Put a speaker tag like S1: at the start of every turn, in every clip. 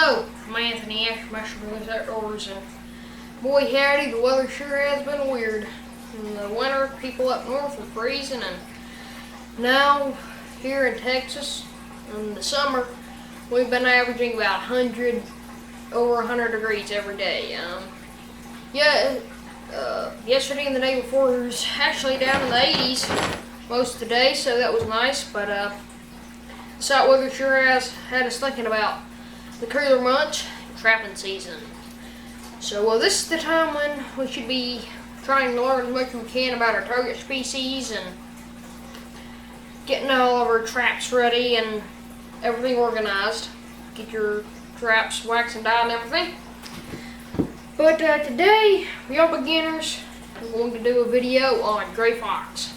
S1: Hello, I'm Anthony Ashmaster Brothers Outdoors, and boy howdy, the weather sure has been weird. In the winter, people up north are freezing, and now here in Texas, in the summer, we've been averaging about over 100 degrees every day. Yesterday and the day before, it was actually down in the 80s most of the day, so that was nice, but this hot weather sure has had us thinking about the cooler months, trapping season. So this is the time when we should be trying to learn as much as we can about our target species and getting all of our traps ready and everything organized. Get your traps waxed and dyed and everything. But today, for y'all beginners, I'm going to do a video on gray fox.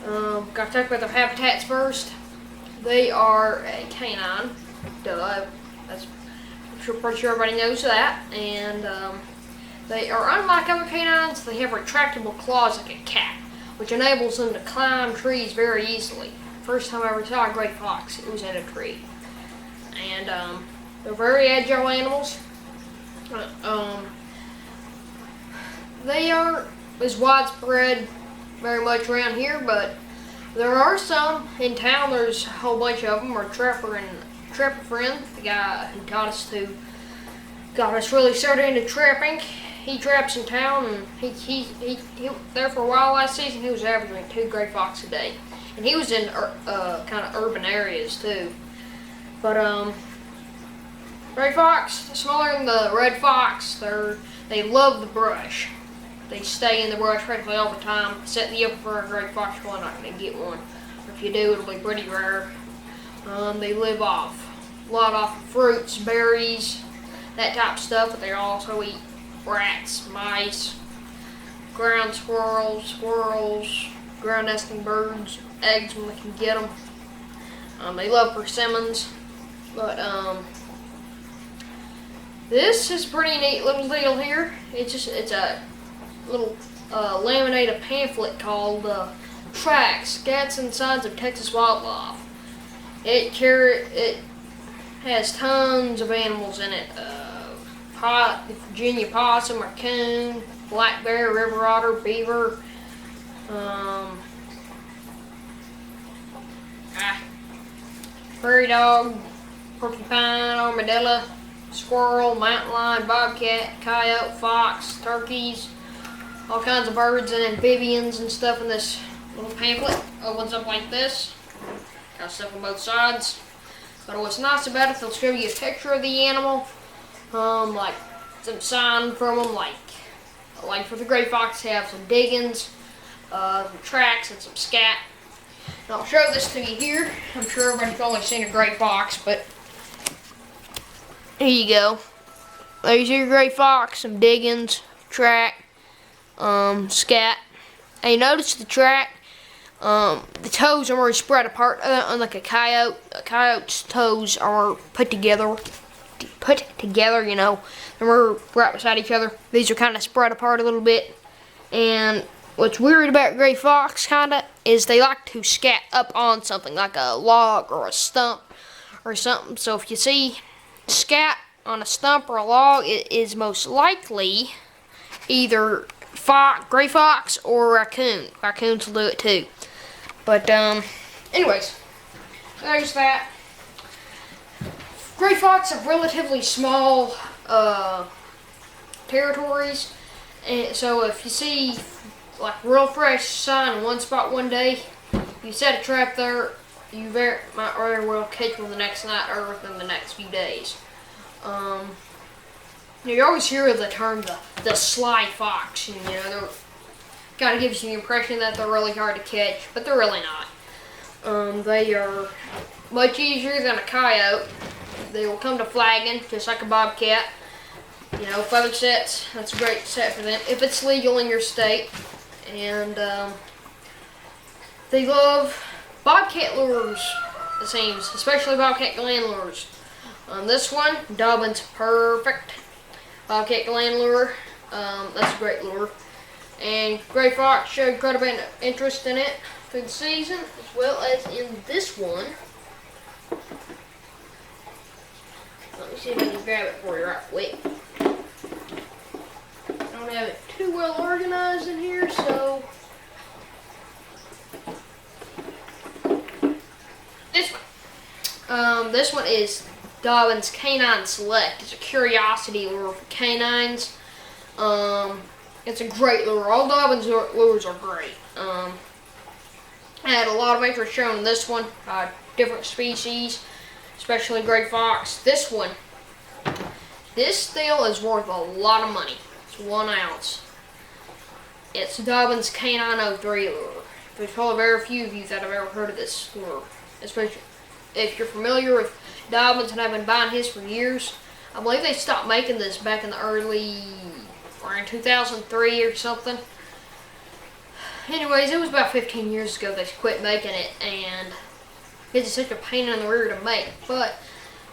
S1: Gotta talk about their habitats first. They are a canine. Duh. I'm pretty sure everybody knows that. And they are unlike other canines. They have retractable claws like a cat, which enables them to climb trees very easily. First time I ever saw a gray fox, it was in a tree. And they're very agile animals. They aren't as widespread very much around here, but there are some in town. There's a whole bunch of them. Our Trapper friend, the guy who got us really started into trapping. He traps in town, and he there for a while last season. He was averaging 2 gray fox a day, and he was in kind of urban areas too. But gray fox, smaller than the red fox. They love the brush. They stay in the brush practically all the time. Set you up for a gray fox, you're not going to get one. If you do, it'll be pretty rare. They live a lot off of fruits, berries, that type of stuff, but they also eat rats, mice, ground squirrels, ground nesting birds, eggs when they can get them. They love persimmons, but this is a pretty neat little deal here. It's a little laminated pamphlet called Tracks, Scats and Signs of Texas Wildlife. It has tons of animals in it. Virginia possum, raccoon, black bear, river otter, beaver, prairie dog, porcupine, armadillo, squirrel, mountain lion, bobcat, coyote, fox, turkeys, all kinds of birds and amphibians and stuff in this little pamphlet. Opens up like this. Got stuff on both sides. But what's nice about it, they'll show you a picture of the animal, like some sign from them, like for the gray fox, they have some diggings, some tracks, and some scat. And I'll show this to you here. I'm sure everybody's only seen a gray fox, but here you go. There's your gray fox, some diggings, track, scat. And you notice the track. The toes are more spread apart, unlike a coyote. A coyote's toes are put together, you know. They're right beside each other. These are kind of spread apart a little bit. And what's weird about gray fox, is they like to scat up on something, like a log or a stump or something. So if you see scat on a stump or a log, it is most likely either gray fox or raccoon. Raccoons will do it too. But anyways, there's that. Gray fox have relatively small territories, and so if you see like real fresh sign in one spot one day, you set a trap there, you might very well catch one the next night or within the next few days. You always hear the term the sly fox, and they're kind of gives you the impression that they're really hard to catch, but they're really not. They are much easier than a coyote. They will come to flagging just like a bobcat. Feather sets, that's a great set for them if it's legal in your state. And they love bobcat lures, it seems, especially bobcat gland lures. This one, Dobbin's Perfect Bobcat Gland Lure. That's a great lure. And gray fox showed quite a bit of interest in it through the season, as well as in this one. me see if I can grab it for you right quick. I don't have it too well organized in here, so this one is Dobyns Canine Select. It's a curiosity lure for canines. It's a great lure. All Dobyns lures are great. I had a lot of interest shown in this one, different species, especially gray fox. This one, this deal is worth a lot of money. It's 1 ounce. It's Dobyns Canine 03 lure. There's probably very few of you that have ever heard of this lure, especially if you're familiar with Dobyns and have been buying his for years. I believe they stopped making this back in the around 2003 or something. Anyways, it was about 15 years ago they quit making it, and it's such a pain in the rear to make. But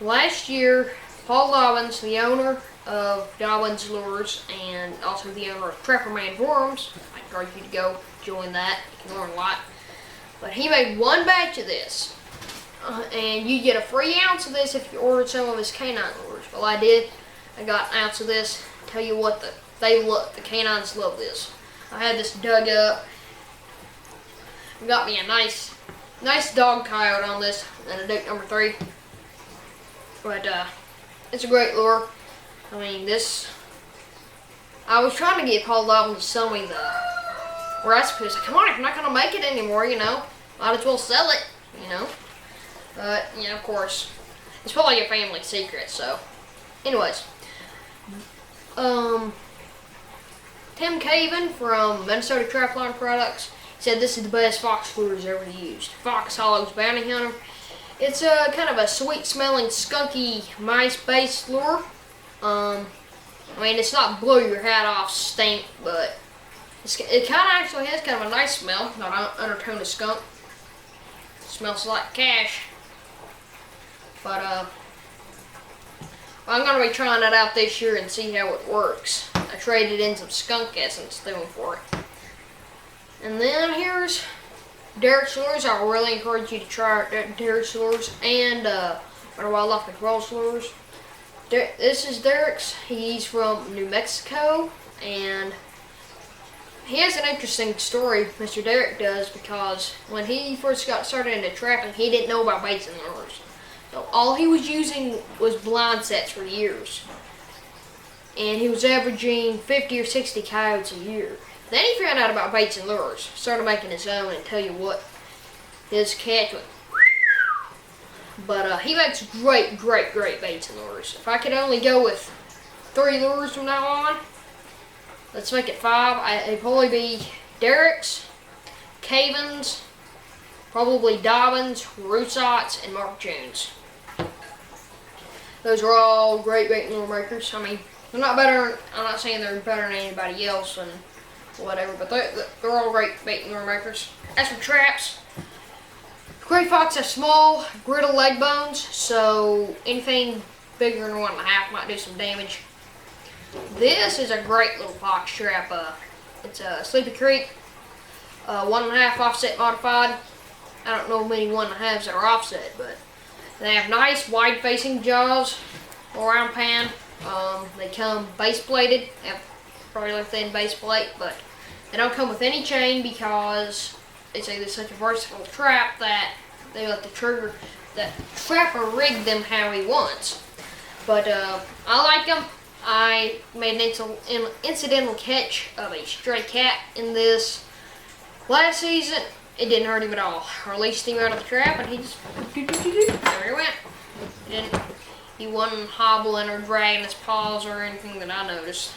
S1: last year, Paul Dobyns, the owner of Dobyns Lures and also the owner of Trapperman Forums, I encourage you to go join that. You can learn a lot. But he made 1 batch of this, and you get a free ounce of this if you ordered some of his canine lures. Well, I did. I got an ounce of this. Tell you what, the canines love this. I had this dug up. Got me a nice dog coyote on this, and a Duke number 3. But it's a great lure. I mean, I was trying to get Paul Dobyns to sell me the recipe. I said, come on, if you're not gonna make it anymore, might as well sell it, But of course, it's probably a family secret. So, anyways, Tim Caven from Minnesota Trapline Products said this is the best fox lure he's ever used. Fox Hollow's Bounty Hunter. It's a kind of a sweet-smelling, skunky mice-based lure. I mean, it's not blow your hat off stink, but it kind of actually has kind of a nice smell, not an undertone of skunk. It smells like cash. But I'm gonna be trying that out this year and see how it works. I traded in some skunk essence doing for it. And then here's Derek's Lures. I really encourage you to try Derek's Lures and Wildlife Control Lures. This is Derek's. He's from New Mexico, and he has an interesting story, Mr. Derek does, because when he first got started into trapping, he didn't know about baits and lures. So all he was using was blind sets for years. And he was averaging 50 or 60 coyotes a year. Then he found out about baits and lures, started making his own, and tell you what, his catch went. But he makes great baits and lures. If I could only go with 3 lures from now on, let's make it 5. It'd probably be Derek's, Caven's, probably Dobyns, Rusat's, and Mark Jones. Those are all great bait and lure makers. I mean, they're not better. I'm not saying they're better than anybody else and whatever, but they're all great bait and lure makers. As for traps, gray fox have small, brittle leg bones, so anything bigger than 1.5 might do some damage. This is a great little fox trap. It's a Sleepy Creek, 1.5 offset modified. I don't know many 1.5s that are offset, but they have nice wide-facing jaws, all-round pan. They come base-plated. They have fairly thin base plate, but they don't come with any chain because it's such a versatile trap that they let the trapper rig them how he wants. But I like them. I made an incidental catch of a stray cat in this last season. It didn't hurt him at all. I released him out of the trap and he just, there he went. He wasn't hobbling or dragging his paws or anything that I noticed.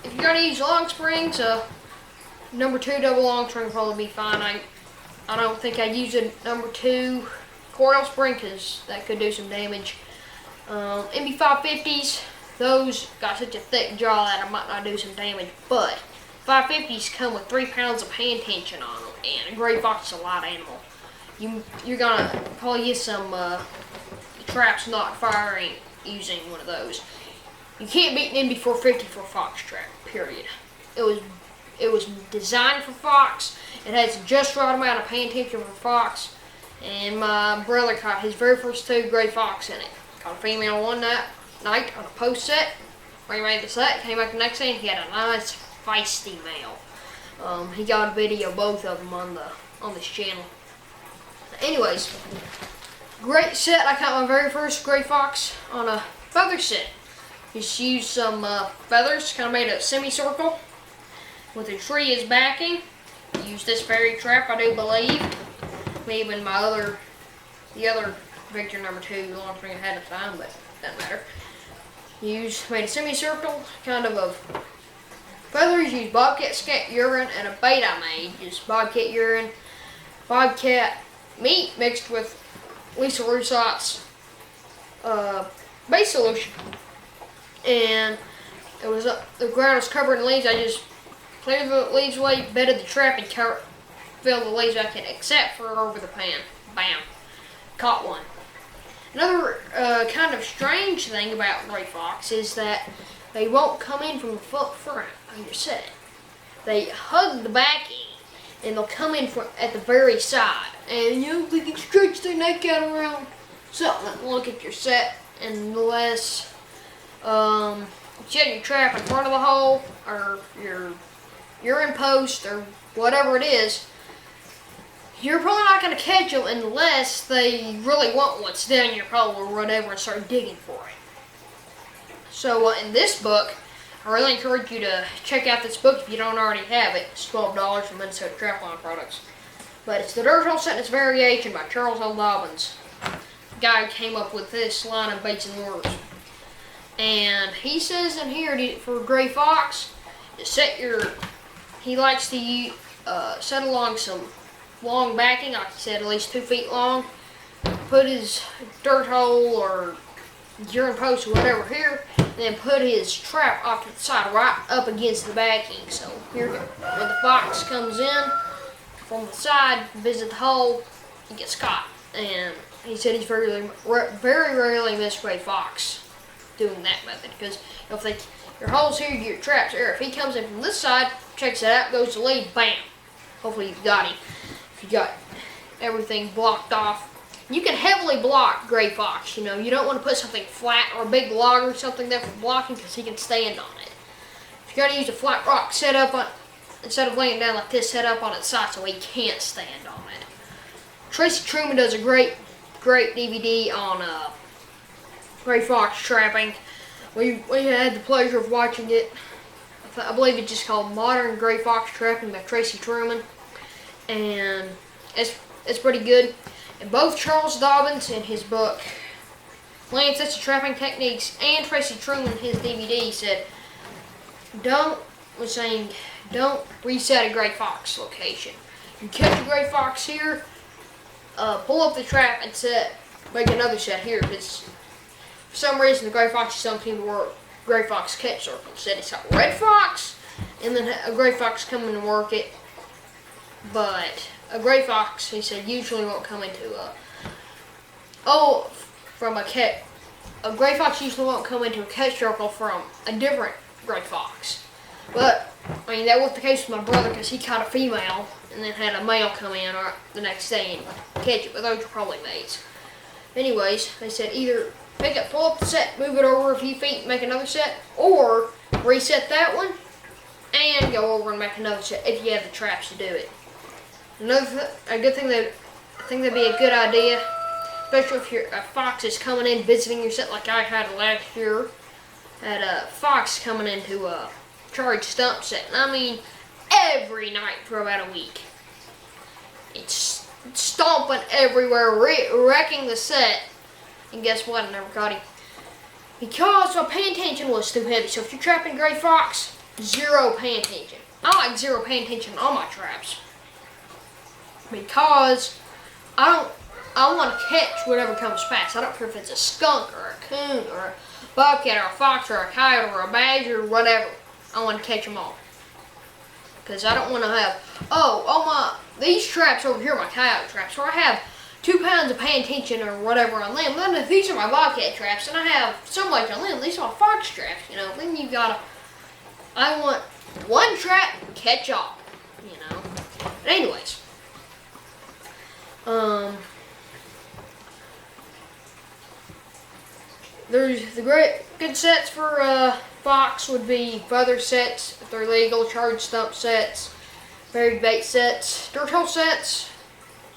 S1: If you're going to use long springs, number 2 double long string will probably be fine. I don't think I'd use a number 2 coil spring because that could do some damage. MB 550s, those got such a thick jaw that I might not do some damage, but 550s come with 3 pounds of hand tension on them, and a gray fox is a light animal. You're gonna probably get some traps not firing using one of those. You can't beat an MB 450 for a fox trap, period. It was designed for fox. It has just right amount of hand tension for fox, and my brother caught his very first 2 gray fox in it. Caught a female one night on a post set. Where he made the set, came back the next day and he had a nice feisty male. He got a video of both of them on this channel. Anyways, great set. I caught my very first gray fox on a feather set. Just used some feathers, kind of made a semicircle with a tree as backing. Used this fairy trap, I do believe. Maybe in the other Victor number 2, long string ahead of time, but doesn't matter. Made a semicircle, kind of feathers. Used bobcat scat urine and a bait I made. Just bobcat urine, bobcat meat mixed with Lisa Roussat's base solution. And it was the ground was covered in leaves. I just cleared the leaves away, bedded the trap, and filled the leaves back in, except for over the pan. Bam. Caught one. Another kind of strange thing about gray fox is that they won't come in from the front on your set. They hug the backing, and they'll come in at the very side. And they can stretch their neck out around something. Look at your set, unless you set your trap in front of the hole, or your urine post, or whatever it is. You're probably not going to catch them unless they really want what's down your hole or whatever and start digging for it. So in this book, I really encourage you to check out this book if you don't already have it. It's $12 from Minnesota Trapline Products. But it's The Dirt Hole Set and Its Variation by Charles L. Dobbins. The guy who came up with this line of baits and lures. And he says in here for gray fox, he likes to set along some long backing, like I said, at least 2 feet long. Put his dirt hole or urine post or whatever here, and then put his trap off to the side, right up against the backing. So here, when the fox comes in from the side, visit the hole, he gets caught. And he said he's very rarely missed gray fox doing that method, because if your hole's here, your trap's there. If he comes in from this side, checks it out, goes to lead, bam. Hopefully you've got him. If you got everything blocked off. You can heavily block gray fox. You don't want to put something flat or a big log or something there for blocking, because he can stand on it. If you're going to use a flat rock set up on, instead of laying down like this, set up on its side so he can't stand on it. Tracy Truman does a great DVD on gray fox trapping. We had the pleasure of watching it. I believe it's just called Modern Gray Fox Trapping by Tracy Truman, and it's pretty good. And both Charles Dobbins in his book, Land Sets of Trapping Techniques, and Tracy Truman in his DVD said, don't reset a gray fox location. You catch a gray fox here, pull up the trap and make another set here, because for some reason the gray fox just don't seem to work. Gray fox catch circle. Instead he saw red fox, and then a gray fox come in and work it. But a gray fox, he said, usually won't come into a gray fox usually won't come into a catch circle from a different gray fox. But that was the case with my brother, because he caught a female and then had a male come in the next day and catch it. But those were probably mates. Anyways, they said either pull up the set, move it over a few feet, make another set, or reset that one and go over and make another set if you have the traps to do it. A good thing I think that'd be a good idea, especially if a fox is coming in visiting your set, like I had last year. Had a fox coming into a charged stump set, and every night for about a week. It's stomping everywhere, wrecking the set. And guess what? I never caught him. Because my pan tension was too heavy. So if you're trapping gray fox, 0 pan tension. I like 0 pan tension on my traps. Because I want to catch whatever comes past. I don't care if it's a skunk or a coon or a bobcat or a fox or a coyote or a badger or whatever. I want to catch them all. Because I don't want to have, these traps over here are my coyote traps. So I have 2 pounds of pan tension or whatever on them. Then these are my bobcat traps, and I have so much on them. These are my fox traps, Then you gotta, I want one trap, catch all, But anyways, There's the great good sets for Fox would be feather sets if they're legal, charge stump sets, buried bait sets, dirt hole sets.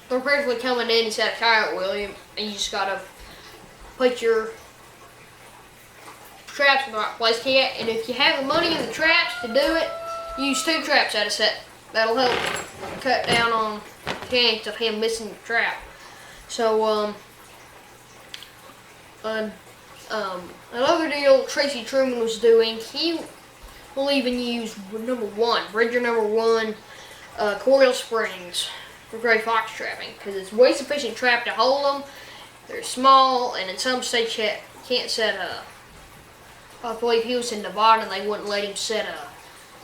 S1: They're practically coming in inside a coyote wheel, and you just gotta put your traps in the right place. And if you have the money and the traps to do it, use 2 traps out of set. That'll help cut down on the chance of him missing the trap. So another deal Tracy Truman was doing, he will even use Bridger number 1 coil springs for gray fox trapping, because it's way sufficient trap to hold them. They're small, and in some states you can't set I believe he was in Nevada and they wouldn't let him set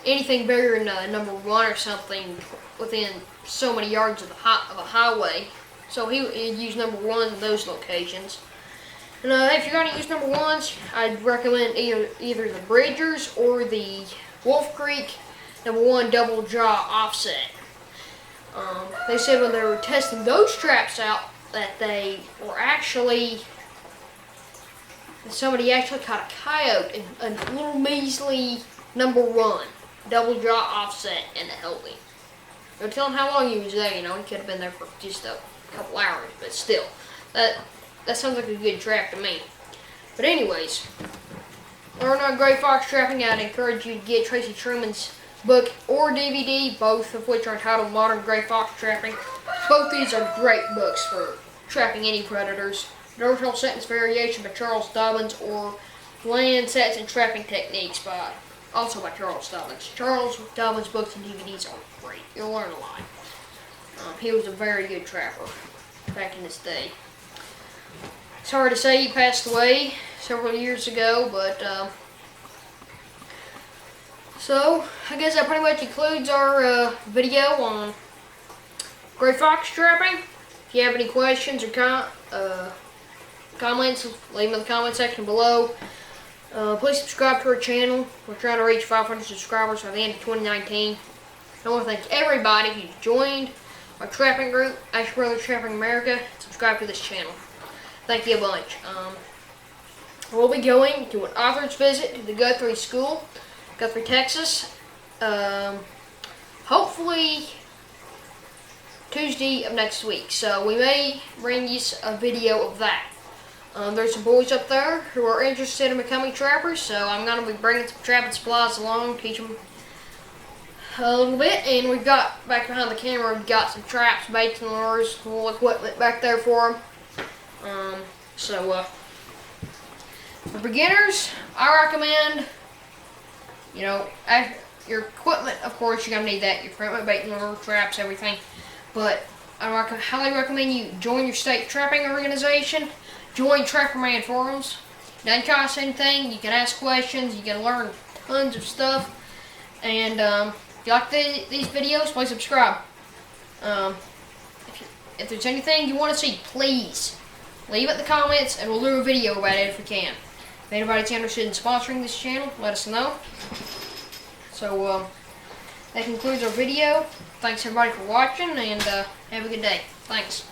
S1: anything bigger than number 1 or something within so many yards of a highway. So he'd use number 1s in those locations. And if you're going to use number 1s, I'd recommend either the Bridgers or the Wolf Creek number 1 double jaw offset. They said when they were testing those traps out that they were somebody actually caught a coyote in a little measly number 1 double jaw offset, and it helped him. Don't tell him how long he was there. He could have been there for just a couple hours, but still, that sounds like a good trap to me. But anyways, learn on gray fox trapping. I'd encourage you to get Tracy Truman's book or DVD, both of which are entitled Modern Gray Fox Trapping. Both these are great books for trapping any predators. Dirt Hole Sentence Variation by Charles Dobbins, or Land Sets and Trapping Techniques also by Charles Dobbins. Charles Dobbins' books and DVDs are great. You'll learn a lot. He was a very good trapper back in his day. Sorry to say he passed away several years ago, but so I guess that pretty much concludes our video on gray fox trapping. If you have any questions or comments, leave them in the comment section below. Please subscribe to our channel. We're trying to reach 500 subscribers by the end of 2019. I want to thank everybody who's joined our trapping group, Ash Brothers Trapping America. Subscribe to this channel. Thank you a bunch. We'll be going to an author's visit to the Guthrie School, Guthrie, Texas. Hopefully Tuesday of next week. So we may bring you a video of that. There's some boys up there who are interested in becoming trappers, so I'm going to be bringing some trapping supplies along, teach them a little bit. And we've got, back behind the camera, we've got some traps, baits, and lures, little equipment back there for them. For beginners, I recommend, your equipment, of course, you're going to need that, your equipment, bait, and lure, traps, everything. But I highly recommend you join your state trapping organization. Join Trapperman forums. Doesn't cost anything. You can ask questions. You can learn tons of stuff. And if you like these videos, please subscribe. If there's anything you want to see, please leave it in the comments, and we'll do a video about it if we can. If anybody's interested in sponsoring this channel, let us know. So that concludes our video. Thanks everybody for watching, and have a good day. Thanks.